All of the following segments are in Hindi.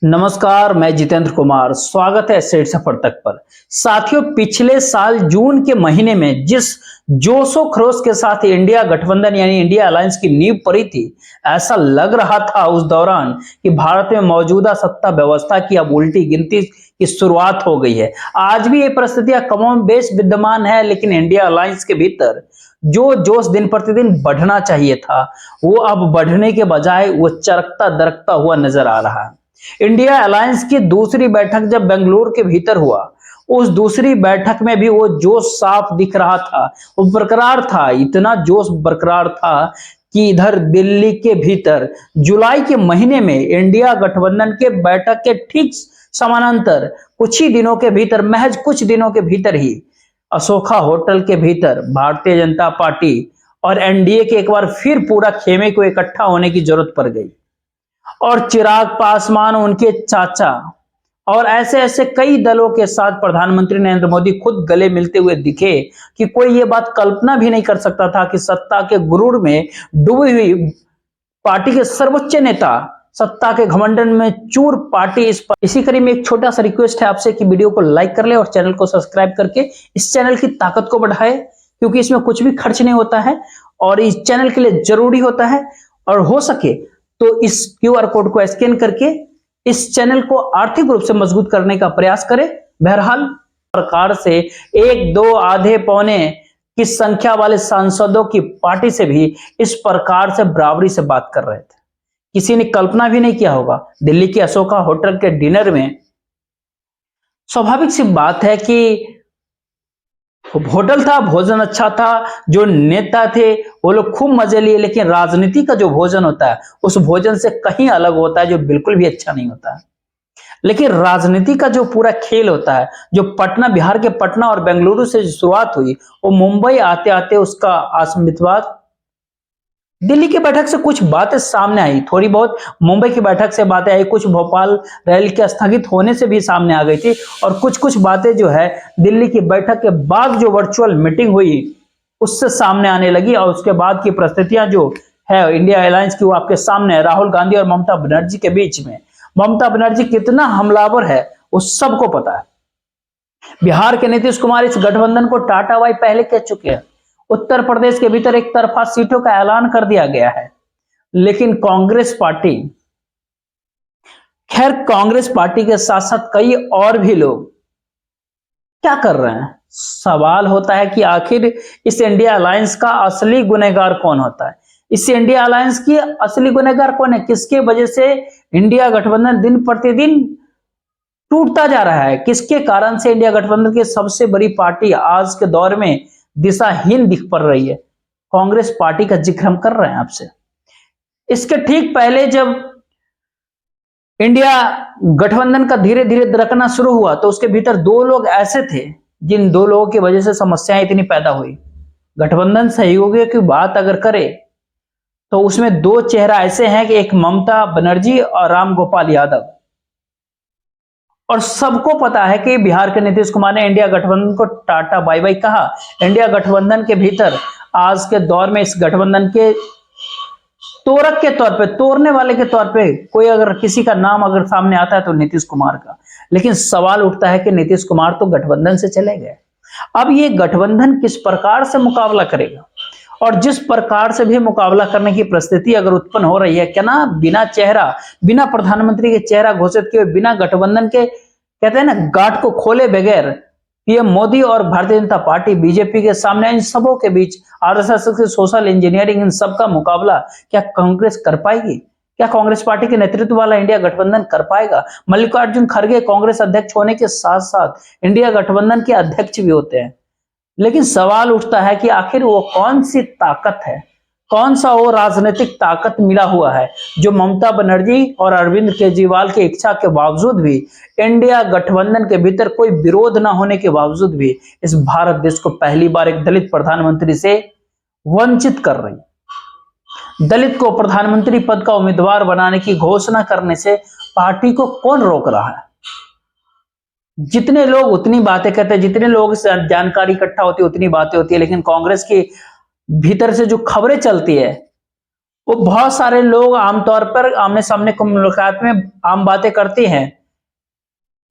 नमस्कार, मैं जितेंद्र कुमार। स्वागत है सेठ सफर तक पर। साथियों, पिछले साल जून के महीने में जिस जोशो खरोश के साथ इंडिया गठबंधन यानी इंडिया अलायंस की नींव पड़ी थी, ऐसा लग रहा था उस दौरान कि भारत में मौजूदा सत्ता व्यवस्था की अब उल्टी गिनती की शुरुआत हो गई है। आज भी ये परिस्थितियां कमोबेश विद्यमान है, लेकिन इंडिया अलायंस के भीतर जो जोश दिन प्रतिदिन बढ़ना चाहिए था, वो अब बढ़ने के बजाय वो चरकता दरकता हुआ नजर आ रहा है। इंडिया अलायंस की दूसरी बैठक जब बेंगलुरु के भीतर हुआ, उस दूसरी बैठक में भी वो जोश साफ दिख रहा था, वो बरकरार था। इतना जोश बरकरार था कि इधर दिल्ली के भीतर जुलाई के महीने में इंडिया गठबंधन के बैठक के ठीक समानांतर कुछ ही दिनों के भीतर, महज कुछ दिनों के भीतर ही अशोका होटल के भीतर भारतीय जनता पार्टी और एनडीए के एक बार फिर पूरा खेमे को इकट्ठा होने की जरूरत पड़ गई। और चिराग पासवान, उनके चाचा और ऐसे ऐसे कई दलों के साथ प्रधानमंत्री नरेंद्र मोदी खुद गले मिलते हुए दिखे कि कोई ये बात कल्पना भी नहीं कर सकता था कि सत्ता के गुरूर में डूबी हुई पार्टी के सर्वोच्च नेता, सत्ता के घमंडन में चूर पार्टी इसी कड़ी में एक छोटा सा रिक्वेस्ट है आपसे कि वीडियो को लाइक कर ले और चैनल को सब्सक्राइब करके इस चैनल की ताकत को बढ़ाए, क्योंकि इसमें कुछ भी खर्च नहीं होता है और इस चैनल के लिए जरूरी होता है। और हो सके तो इस क्यूआर कोड को स्कैन करके इस चैनल को आर्थिक रूप से मजबूत करने का प्रयास करें। बहरहाल, सरकार से एक दो आधे पौने की संख्या वाले सांसदों की पार्टी से भी इस प्रकार से बराबरी से बात कर रहे थे। किसी ने कल्पना भी नहीं किया होगा। दिल्ली के अशोका होटल के डिनर में स्वाभाविक सी बात है कि होटल था, भोजन अच्छा था, जो नेता थे वो लोग खूब मजे लिए, लेकिन राजनीति का जो भोजन होता है उस भोजन से कहीं अलग होता है, जो बिल्कुल भी अच्छा नहीं होता है। लेकिन राजनीति का जो पूरा खेल होता है, जो पटना, बिहार के पटना और बेंगलुरु से शुरुआत हुई, वो मुंबई आते आते उसका आसमितवाद, दिल्ली की बैठक से कुछ बातें सामने आई, थोड़ी बहुत मुंबई की बैठक से बातें आई, कुछ भोपाल रैली के स्थगित होने से भी सामने आ गई थी, और कुछ बातें जो है दिल्ली की बैठक के बाद जो वर्चुअल मीटिंग हुई उससे सामने आने लगी। और उसके बाद की परिस्थितियां जो है इंडिया अलायंस की, वो आपके सामने है। राहुल गांधी और ममता बनर्जी के बीच में ममता बनर्जी कितना हमलावर है वो सबको पता है। बिहार के नीतीश कुमार इस गठबंधन को टाटा बाय पहले कह चुके हैं। उत्तर प्रदेश के भीतर एक तरफा सीटों का ऐलान कर दिया गया है, लेकिन कांग्रेस पार्टी, खैर कांग्रेस पार्टी के साथ साथ कई और भी लोग क्या कर रहे हैं। सवाल होता है कि आखिर इस इंडिया अलायंस का असली गुनहगार कौन होता है। इस इंडिया अलायंस की असली गुनहगार कौन है? किसके वजह से इंडिया गठबंधन दिन प्रतिदिन टूटता जा रहा है? किसके कारण से इंडिया गठबंधन की सबसे बड़ी पार्टी आज के दौर में दिशाहीन दिख पड़ रही है? कांग्रेस पार्टी का जिक्र हम कर रहे हैं आपसे। इसके ठीक पहले जब इंडिया गठबंधन का धीरे धीरे दरकना शुरू हुआ, तो उसके भीतर दो लोग ऐसे थे जिन दो लोगों की वजह से समस्याएं इतनी पैदा हुई। गठबंधन सहयोगियों की बात अगर करें तो उसमें दो चेहरा ऐसे हैं कि एक ममता बनर्जी और राम गोपाल यादव। और सबको पता है कि बिहार के नीतीश कुमार ने इंडिया गठबंधन को टाटा बाय बाय कहा। इंडिया गठबंधन के भीतर आज के दौर में इस गठबंधन के तोड़क के तौर पे, तोड़ने वाले के तौर पे कोई अगर किसी का नाम अगर सामने आता है तो नीतीश कुमार का। लेकिन सवाल उठता है कि नीतीश कुमार तो गठबंधन से चले गए, अब ये गठबंधन किस प्रकार से मुकाबला करेगा? और जिस प्रकार से भी मुकाबला करने की परिस्थिति अगर उत्पन्न हो रही है, क्या ना, बिना चेहरा, बिना प्रधानमंत्री के चेहरा घोषित किए, बिना गठबंधन के, कहते हैं ना, गांठ को खोले बगैर पीएम मोदी और भारतीय जनता पार्टी बीजेपी के सामने, इन सबों के बीच आरएसएस के सोशल इंजीनियरिंग, इन सब का मुकाबला क्या कांग्रेस कर पाएगी? क्या कांग्रेस पार्टी के नेतृत्व वाला इंडिया गठबंधन कर पाएगा? मल्लिकार्जुन खड़गे कांग्रेस अध्यक्ष होने के साथ साथ इंडिया गठबंधन के अध्यक्ष भी होते हैं। लेकिन सवाल उठता है कि आखिर वो कौन सी ताकत है, कौन सा वो राजनीतिक ताकत मिला हुआ है जो ममता बनर्जी और अरविंद केजरीवाल की इच्छा के बावजूद भी, इंडिया गठबंधन के भीतर कोई विरोध ना होने के बावजूद भी, इस भारत देश को पहली बार एक दलित प्रधानमंत्री से वंचित कर रही। दलित को प्रधानमंत्री पद का उम्मीदवार बनाने की घोषणा करने से पार्टी को कौन रोक रहा है? जितने लोग उतनी बातें कहते हैं, जितने लोग से जानकारी इकट्ठा होती है उतनी बातें होती है, लेकिन कांग्रेस के भीतर से जो खबरें चलती है वो बहुत सारे लोग आमतौर पर आमने सामने मुलाकात में आम बातें करते हैं,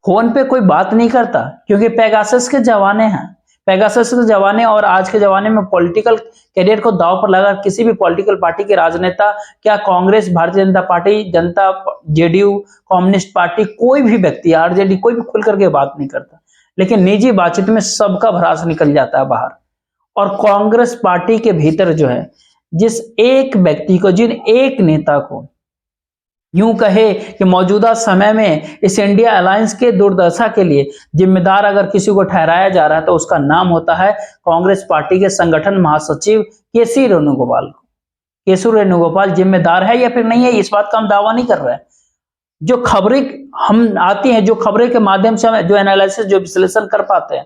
फोन पे कोई बात नहीं करता, क्योंकि पेगासस के जमाने हैं। पेगासस के जमाने और आज के जमाने में पॉलिटिकल करियर को दांव पर लगा किसी भी पॉलिटिकल पार्टी के राजनेता, क्या कांग्रेस, भारतीय जनता पार्टी, जनता, जेडीयू, कम्युनिस्ट पार्टी, कोई भी व्यक्ति, आरजेडी, कोई भी खुल करके बात नहीं करता, लेकिन निजी बातचीत में सबका भड़ास निकल जाता है बाहर। और कांग्रेस पार्टी के भीतर जो है, जिस एक व्यक्ति को, जिन एक नेता को यूं कहे कि मौजूदा समय में इस इंडिया अलायंस के दुर्दशा के लिए जिम्मेदार अगर किसी को ठहराया जा रहा है तो उसका नाम होता है कांग्रेस पार्टी के संगठन महासचिव केसी वेणुगोपाल को। केसी वेणुगोपाल जिम्मेदार है या फिर नहीं है, इस बात का हम दावा नहीं कर रहे हैं। जो खबरें हम आती हैं, जो खबरें के माध्यम से हम जो एनालिसिस, जो विश्लेषण कर पाते हैं,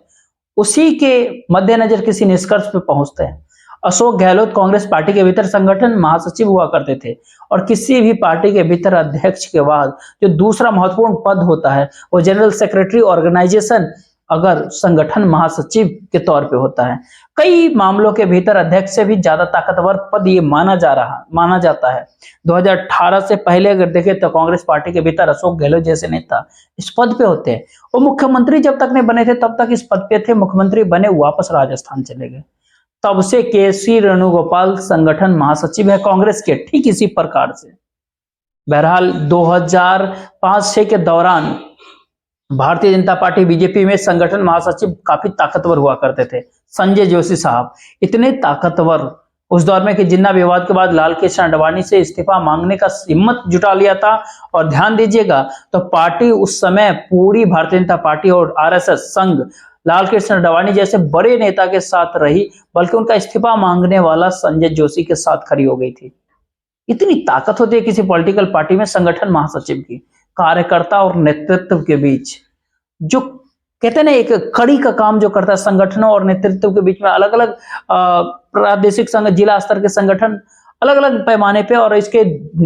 उसी के मद्देनजर किसी निष्कर्ष पे पहुंचते हैं। अशोक गहलोत कांग्रेस पार्टी के भीतर संगठन महासचिव हुआ करते थे, और किसी भी पार्टी के भीतर अध्यक्ष के बाद जो दूसरा महत्वपूर्ण पद होता है वो जनरल सेक्रेटरी ऑर्गेनाइजेशन, अगर संगठन महासचिव के तौर पे होता है। कई मामलों के भीतर अध्यक्ष से भी ज्यादा ताकतवर पद ये माना जाता है। 2018 से पहले अगर देखें तो कांग्रेस पार्टी के भीतर अशोक गहलोत जैसे नेता इस पद पे होते हैं। वो मुख्यमंत्री जब तक नहीं बने थे तब तक इस पद पे थे, मुख्यमंत्री बने वापस राजस्थान चले गए। तब से केसी वेणुगोपाल संगठन महासचिव है कांग्रेस के, ठीक इसी प्रकार से। बहरहाल 2005-6 के दौरान भारतीय जनता पार्टी बीजेपी में संगठन महासचिव काफी ताकतवर हुआ करते थे, संजय जोशी साहब। इतने ताकतवर उस दौर में कि जिन्ना विवाद के बाद लाल कृष्ण आडवाणी से इस्तीफा मांगने का हिम्मत जुटा लिया था। और ध्यान दीजिएगा तो पार्टी उस समय पूरी भारतीय जनता पार्टी और आरएसएस संघ लाल कृष्ण आडवाणी जैसे बड़े नेता के साथ रही, बल्कि उनका इस्तीफा मांगने वाला संजय जोशी के साथ खड़ी हो गई थी। इतनी ताकत होती है किसी पॉलिटिकल पार्टी में संगठन महासचिव की। कार्यकर्ता और नेतृत्व के बीच जो कहते हैं ना, एक कड़ी का काम जो करता है संगठनों और नेतृत्व के बीच में, अलग अलग प्रादेशिक संघ, जिला स्तर के संगठन अलग अलग पैमाने पे, और इसके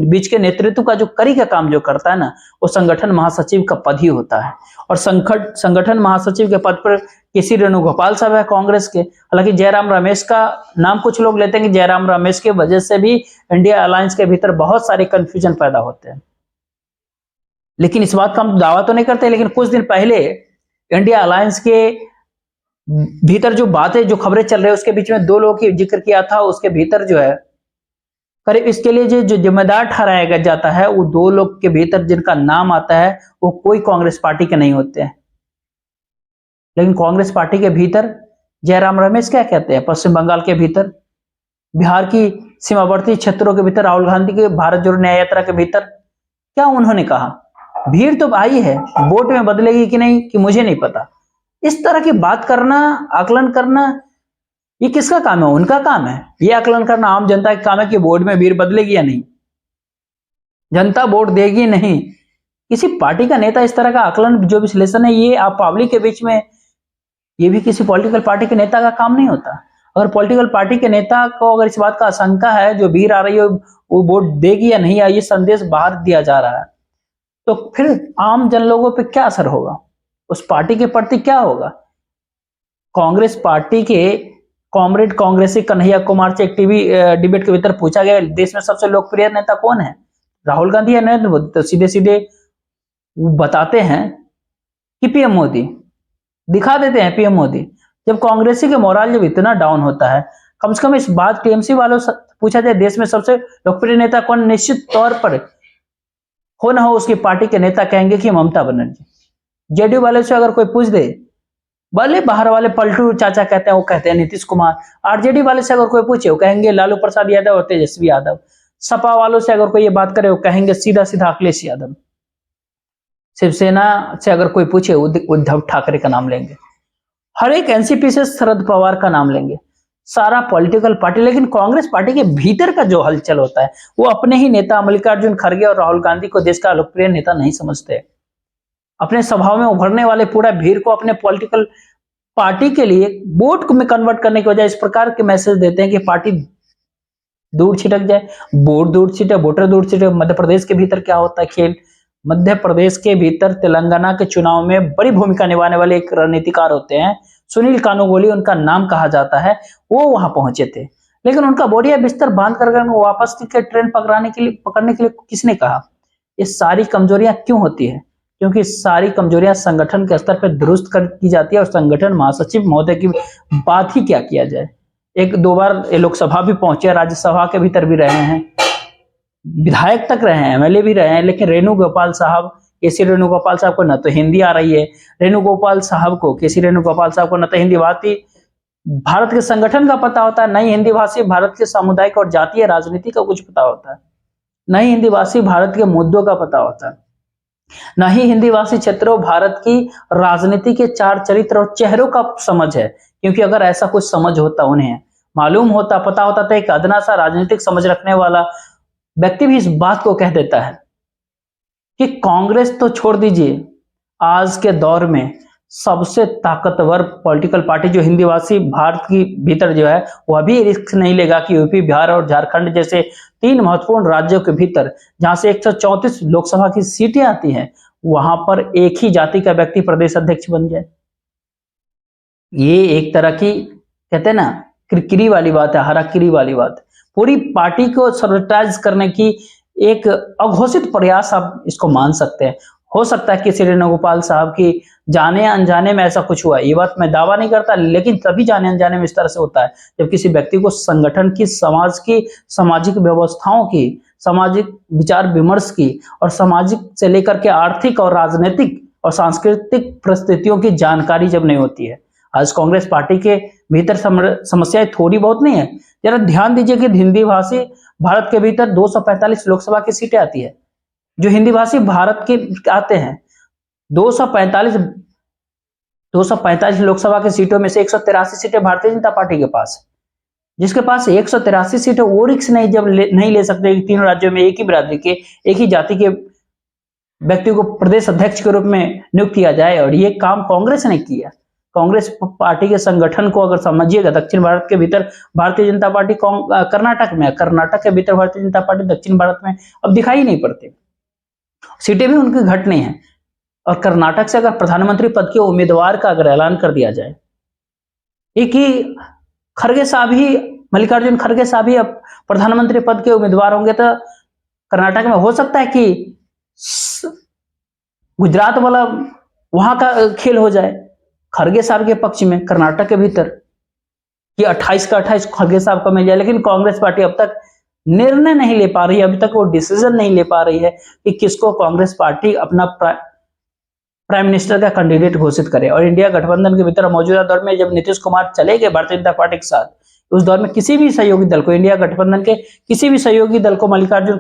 बीच के नेतृत्व का जो कड़ी का काम जो करता है ना, वो संगठन महासचिव का पद ही होता है। और संगठन महासचिव के पद पर केसी वेणुगोपाल साहब है कांग्रेस के। हालांकि जयराम रमेश का नाम कुछ लोग लेते हैं कि जयराम रमेश की वजह से भी इंडिया अलायंस के भीतर बहुत सारे कंफ्यूजन पैदा होते हैं, लेकिन इस बात का हम दावा तो नहीं करते। लेकिन कुछ दिन पहले इंडिया अलायंस के भीतर जो बातें, जो खबरें चल रही है, उसके बीच में दो लोगों की जिक्र किया था। उसके भीतर जो है करीब इसके लिए जो जिम्मेदार ठहराया जाता है, वो दो लोग के भीतर जिनका नाम आता है वो कोई कांग्रेस पार्टी के नहीं होते हैं। लेकिन कांग्रेस पार्टी के भीतर जयराम रमेश क्या कहते हैं, पश्चिम बंगाल के भीतर, बिहार की सीमावर्ती क्षेत्रों के भीतर, राहुल गांधी के भारत जोड़ो न्याय यात्रा के भीतर क्या उन्होंने कहा? भीड़ तो आई है, वोट में बदलेगी कि नहीं कि मुझे नहीं पता। इस तरह की बात करना, आकलन करना, ये किसका काम है? उनका काम है। ये आकलन करना आम जनता का काम है कि वोट में भीड़ बदलेगी या नहीं, जनता वोट देगी नहीं। किसी पार्टी का नेता इस तरह का आकलन, जो विश्लेषण है, ये आप पब्लिक के बीच में, ये भी किसी पॉलिटिकल पार्टी के नेता का काम नहीं होता। अगर पॉलिटिकल पार्टी के नेता को अगर इस बात का आशंका है जो भीड़ आ रही है वो वोट देगी या नहीं, ये संदेश बाहर दिया जा रहा है, तो फिर आम जन लोगों पे क्या असर होगा, उस पार्टी के प्रति क्या होगा? कांग्रेस पार्टी के कॉमरेड कांग्रेसी कन्हैया कुमार से एक टीवी डिबेट के भीतर पूछा गया देश में सबसे लोकप्रिय नेता कौन है, राहुल गांधी या नरेंद्र मोदी? तो सीधे सीधे बताते हैं कि पीएम मोदी, दिखा देते हैं पीएम मोदी। जब कांग्रेसी के मोराल जब इतना डाउन होता है, कम से कम इस बात टीएमसी वालों से पूछा जाए देश में सबसे लोकप्रिय नेता कौन, निश्चित तौर पर हो ना हो उसकी पार्टी के नेता कहेंगे कि ममता बनर्जी। जेडीयू वाले से अगर कोई पूछ दे, भले बाहर वाले पलटू चाचा कहते हैं, वो कहते हैं नीतीश कुमार। आरजेडी वाले से अगर कोई पूछे वो कहेंगे लालू प्रसाद यादव और तेजस्वी यादव। सपा वालों से अगर कोई ये बात करे वो कहेंगे सीधा सीधा अखिलेश यादव। शिवसेना से अगर कोई पूछे उद्धव ठाकरे का नाम लेंगे। हर एक एनसीपी से शरद पवार का नाम लेंगे, सारा पॉलिटिकल पार्टी। लेकिन कांग्रेस पार्टी के भीतर का जो हलचल होता है, वो अपने ही नेता मल्लिकार्जुन खड़गे और राहुल गांधी को देश का लोकप्रिय नेता नहीं समझते। अपने स्वभाव में उभरने वाले पूरा भीड़ को अपने पॉलिटिकल पार्टी के लिए वोट में कन्वर्ट करने की वजह इस प्रकार के मैसेज देते हैं कि पार्टी दूर छिटक जाए, वोट दूर छिटे, वोटर दूर छिटे। मध्य प्रदेश के भीतर क्या होता है खेल, मध्य प्रदेश के भीतर तेलंगाना के चुनाव में बड़ी भूमिका निभाने वाले एक रणनीतिकार होते हैं, सुनील कानूगोली उनका नाम कहा जाता है। वो वहां पहुंचे थे, लेकिन उनका बोरिया बिस्तर बांध कर उनको वापस के ट्रेन पकड़ने के लिए किसने कहा? ये सारी कमजोरियां क्यों होती है? क्योंकि सारी कमजोरियां संगठन के स्तर पर दुरुस्त कर की जाती है और संगठन महासचिव महोदय की बात ही क्या किया जाए। एक दो बार ये लोकसभा भी पहुंचे, राज्यसभा के भीतर भी रहे हैं, विधायक तक रहे हैं, एमएलए भी रहे हैं, लेकिन रेणु गोपाल साहब, केसी रेणु गोपाल साहब को न तो हिंदी आ रही है, रेणु गोपाल साहब को, केसी रेणु गोपाल साहब को न तो हिंदी भाषी भारत के संगठन का पता होता है, न ही हिंदी भाषी भारत के सामुदायिक और जातीय राजनीति का कुछ पता होता है, न ही हिंदी भाषी भारत के मुद्दों का पता होता है, न ही हिंदी भाषी क्षेत्रों भारत की राजनीति के चार चरित्र और चेहरों का समझ है। क्योंकि अगर ऐसा कुछ समझ होता, उन्हें मालूम होता, पता होता, तो एक अदना सा राजनीतिक समझ रखने वाला व्यक्ति भी इस बात को कह देता है कि कांग्रेस तो छोड़ दीजिए, आज के दौर में सबसे ताकतवर पॉलिटिकल पार्टी जो हिंदी भाषी भारत की भीतर जो है, वह भी रिस्क नहीं लेगा कि यूपी, बिहार और झारखंड जैसे 3 महत्वपूर्ण राज्यों के भीतर, जहां से 134 लोकसभा की सीटें आती हैं, वहां पर एक ही जाति का व्यक्ति प्रदेश अध्यक्ष बन जाए। ये एक तरह की, कहते हैं ना, किरकिरी वाली बात है, हराकिरी वाली बात। पूरी पार्टी को सर्वटाइज करने की एक अघोषित प्रयास आप इसको मान सकते हैं। हो सकता है कि रेणु गोपाल साहब की जाने अनजाने में ऐसा कुछ हुआ, ये बात मैं दावा नहीं करता, लेकिन तभी जाने अनजाने में इस तरह से होता है जब किसी व्यक्ति को संगठन की, समाज की, सामाजिक व्यवस्थाओं की, सामाजिक विचार विमर्श की और सामाजिक से लेकर के आर्थिक और राजनीतिक और सांस्कृतिक परिस्थितियों की जानकारी जब नहीं होती है। आज कांग्रेस पार्टी के भीतर समस्याएं थोड़ी बहुत नहीं है। जरा ध्यान दीजिए कि हिंदी भाषी भारत के भीतर 245 लोकसभा की सीटें आती है, जो हिंदी भाषी भारत के आते हैं 245 लोकसभा की सीटों में से 183 सीटें भारतीय जनता पार्टी के पास है, जिसके पास 183 सीटें वो रिक्स नहीं जब नहीं ले सकते कि तीनों राज्यों में एक ही बिरादरी के, एक ही जाति के व्यक्ति को प्रदेश अध्यक्ष के रूप में नियुक्त किया जाए, और ये काम कांग्रेस ने किया। कांग्रेस पार्टी के संगठन को अगर समझिएगा, दक्षिण भारत के भीतर भारतीय जनता पार्टी कर्नाटक में, कर्नाटक के भीतर भारतीय जनता पार्टी दक्षिण भारत में अब दिखाई नहीं पड़ती, सीटें भी उनकी घटनी है। और कर्नाटक से अगर प्रधानमंत्री पद के उम्मीदवार का अगर ऐलान कर दिया जाए, एक ही खड़गे साहब ही, मल्लिकार्जुन खड़गे साहब ही अब प्रधानमंत्री पद के उम्मीदवार होंगे, तो कर्नाटक में हो सकता है कि गुजरात वाला वहां का खेल हो जाए खड़गे साहब के पक्ष में, कर्नाटक के भीतर कि 28 का 28 खड़गे साहब को मिल जाए। लेकिन कांग्रेस पार्टी अब तक निर्णय नहीं ले पा रही है, अभी तक वो डिसीजन नहीं ले पा रही है कि किसको कांग्रेस पार्टी अपना प्राइम मिनिस्टर का कैंडिडेट घोषित करे। और इंडिया गठबंधन के भीतर मौजूदा दौर में जब नीतीश कुमार चले गए भारतीय जनता पार्टी के साथ, उस दौर में किसी भी सहयोगी दल को, इंडिया गठबंधन के किसी भी सहयोगी दल को मल्लिकार्जुन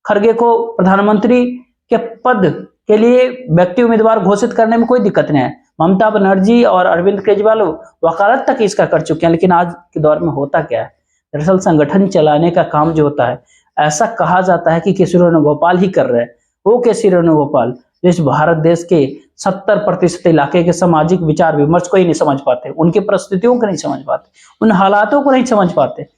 खड़गे को प्रधानमंत्री के पद के लिए व्यक्ति उम्मीदवार घोषित करने में कोई दिक्कत नहीं है। ममता बनर्जी और अरविंद केजरीवाल वकालत तक इसका कर चुके हैं। लेकिन आज के दौर में होता क्या है, दरअसल संगठन चलाने का काम जो होता है, ऐसा कहा जाता है कि केसी वेणुगोपाल ही कर रहे हैं। वो केसी वेणुगोपाल जो इस भारत देश के 70% इलाके के सामाजिक विचार विमर्श को ही नहीं समझ पाते, उनकी परिस्थितियों को नहीं समझ पाते, उन हालातों को नहीं समझ पाते।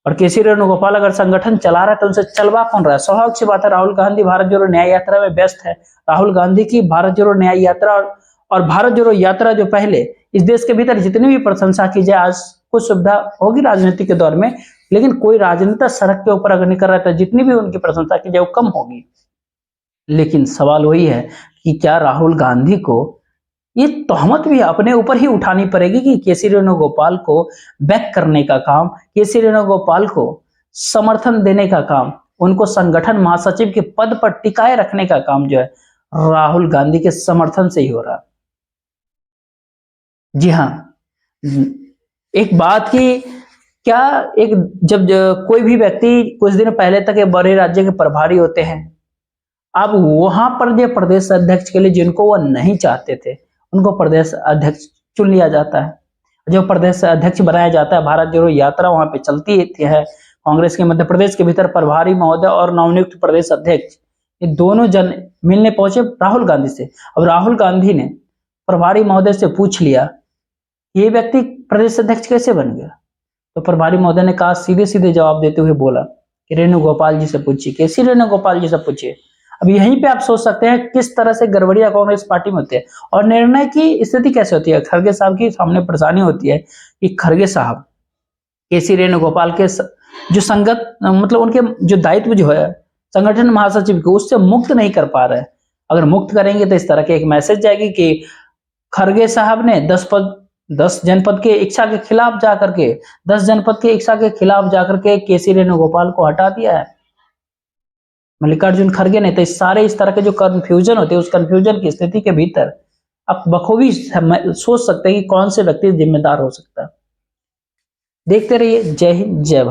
और केसी वेणुगोपाल अगर संगठन चला रहा है तो उनसे चलवा कौन रहा है? स्वाभाविक सी बात है, राहुल गांधी भारत जोड़ो न्याय यात्रा में व्यस्त है। राहुल गांधी की भारत जोड़ो न्याय यात्रा और भारत जोड़ो यात्रा जो पहले इस देश के भीतर जितनी भी प्रशंसा की जाए, आज कुछ सुविधा होगी राजनीति के दौर में, लेकिन कोई राजनेता सड़क के ऊपर अगर नहीं कर रहा था, जितनी भी उनकी प्रशंसा की जाए वो कम होगी। लेकिन सवाल वही है कि क्या राहुल गांधी को ये तोहमत भी अपने ऊपर ही उठानी पड़ेगी कि केसी वेणुगोपाल को बैक करने का काम, केसी वेणुगोपाल को समर्थन देने का काम, उनको संगठन महासचिव के पद पर टिकाए रखने का काम जो है राहुल गांधी के समर्थन से ही हो रहा। जी हाँ, एक बात की क्या, एक जब कोई भी व्यक्ति कुछ दिन पहले तक एक बड़े राज्य के प्रभारी होते हैं, अब वहां पर जो प्रदेश अध्यक्ष के लिए जिनको वो नहीं चाहते थे उनको प्रदेश अध्यक्ष चुन लिया जाता है। जो प्रदेश अध्यक्ष बनाया जाता है, भारत जोड़ो यात्रा वहां पे चलती है। कांग्रेस के मध्य प्रदेश के भीतर प्रभारी महोदय और नवनियुक्त प्रदेश अध्यक्ष, ये दोनों जन मिलने पहुंचे राहुल गांधी से। अब राहुल गांधी ने प्रभारी महोदय से पूछ लिया ये व्यक्ति प्रदेश अध्यक्ष कैसे बन गया, तो प्रभारी महोदय ने कहा, सीधे सीधे जवाब देते हुए बोला कि रेणु गोपाल जी से पूछिए, केसी रेणु गोपाल जी से पूछिए। अब यहीं पे आप सोच सकते हैं किस तरह से गड़बड़ियां कांग्रेस पार्टी में होती है और निर्णय की स्थिति कैसे होती है। खड़गे साहब की सामने परेशानी होती है कि खड़गे साहब केसी वेणुगोपाल के जो संगत मतलब उनके जो दायित्व जो है संगठन महासचिव को उससे मुक्त नहीं कर पा रहे हैं। अगर मुक्त करेंगे तो इस तरह के एक मैसेज जाएगी कि खरगे साहब ने 10 जनपद के इच्छा के खिलाफ जाकर के 10 जनपद के इच्छा के खिलाफ जाकर के केसी वेणुगोपाल को हटा दिया है मल्लिकार्जुन खड़गे ने। तो इस तरह के जो कंफ्यूजन होते हैं उस कंफ्यूजन की स्थिति के भीतर आप बखूबी सोच सकते हैं कि कौन से व्यक्ति जिम्मेदार हो सकता है। देखते रहिए। जय हिंद, जय भारत।